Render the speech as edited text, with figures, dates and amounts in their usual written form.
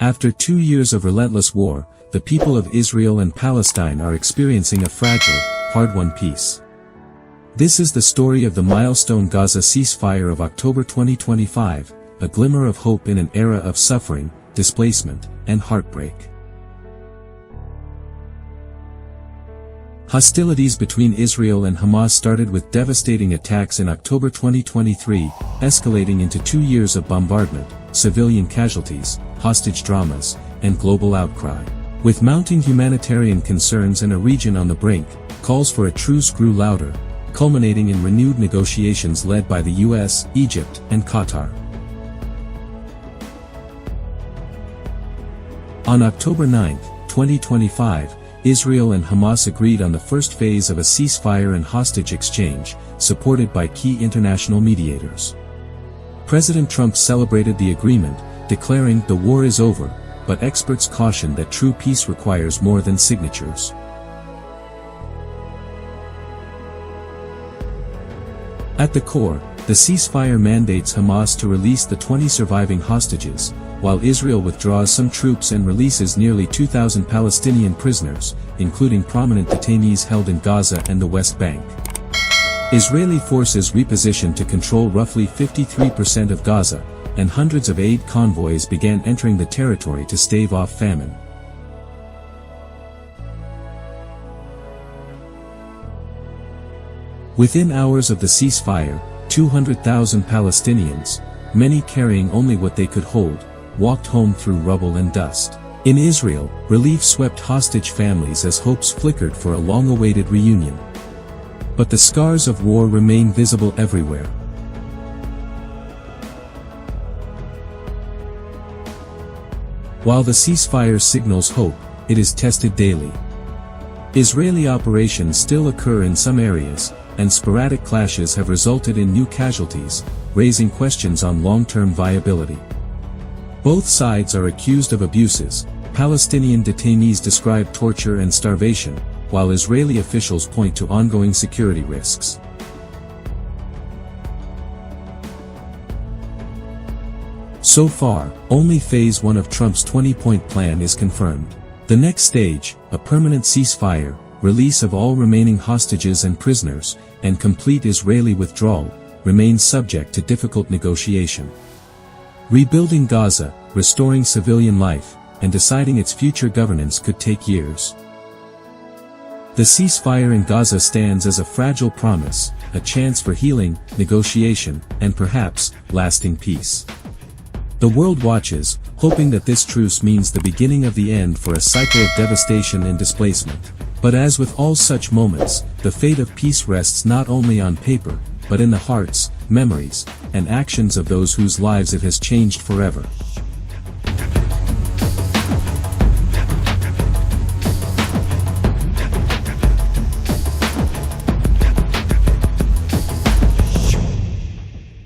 After 2 years of relentless war, the people of Israel and Palestine are experiencing a fragile, hard-won peace. This is the story of the milestone Gaza ceasefire of October 2025, a glimmer of hope in an era of suffering, displacement, and heartbreak. Hostilities between Israel and Hamas started with devastating attacks in October 2023, escalating into 2 years of bombardment, civilian casualties, hostage dramas, and global outcry. With mounting humanitarian concerns and a region on the brink, calls for a truce grew louder, culminating in renewed negotiations led by the US, Egypt, and Qatar. On October 9, 2025, Israel and Hamas agreed on the first phase of a ceasefire and hostage exchange, supported by key international mediators. President Trump celebrated the agreement, declaring the war is over, but experts cautioned that true peace requires more than signatures. At the core, the ceasefire mandates Hamas to release the 20 surviving hostages, while Israel withdraws some troops and releases nearly 2,000 Palestinian prisoners, including prominent detainees held in Gaza and the West Bank. Israeli forces repositioned to control roughly 53% of Gaza, and hundreds of aid convoys began entering the territory to stave off famine. Within hours of the ceasefire, 200,000 Palestinians, many carrying only what they could hold, walked home through rubble and dust. In Israel, relief swept hostage families as hopes flickered for a long-awaited reunion. But the scars of war remain visible everywhere. While the ceasefire signals hope, it is tested daily. Israeli operations still occur in some areas, and sporadic clashes have resulted in new casualties, raising questions on long-term viability. Both sides are accused of abuses. Palestinian detainees describe torture and starvation, while Israeli officials point to ongoing security risks. So far, only Phase 1 of Trump's 20-point plan is confirmed. The next stage, a permanent ceasefire, release of all remaining hostages and prisoners, and complete Israeli withdrawal, remains subject to difficult negotiation. Rebuilding Gaza, restoring civilian life, and deciding its future governance could take years. The ceasefire in Gaza stands as a fragile promise, a chance for healing, negotiation, and perhaps, lasting peace. The world watches, hoping that this truce means the beginning of the end for a cycle of devastation and displacement. But as with all such moments, the fate of peace rests not only on paper, but in the hearts, memories, and actions of those whose lives it has changed forever.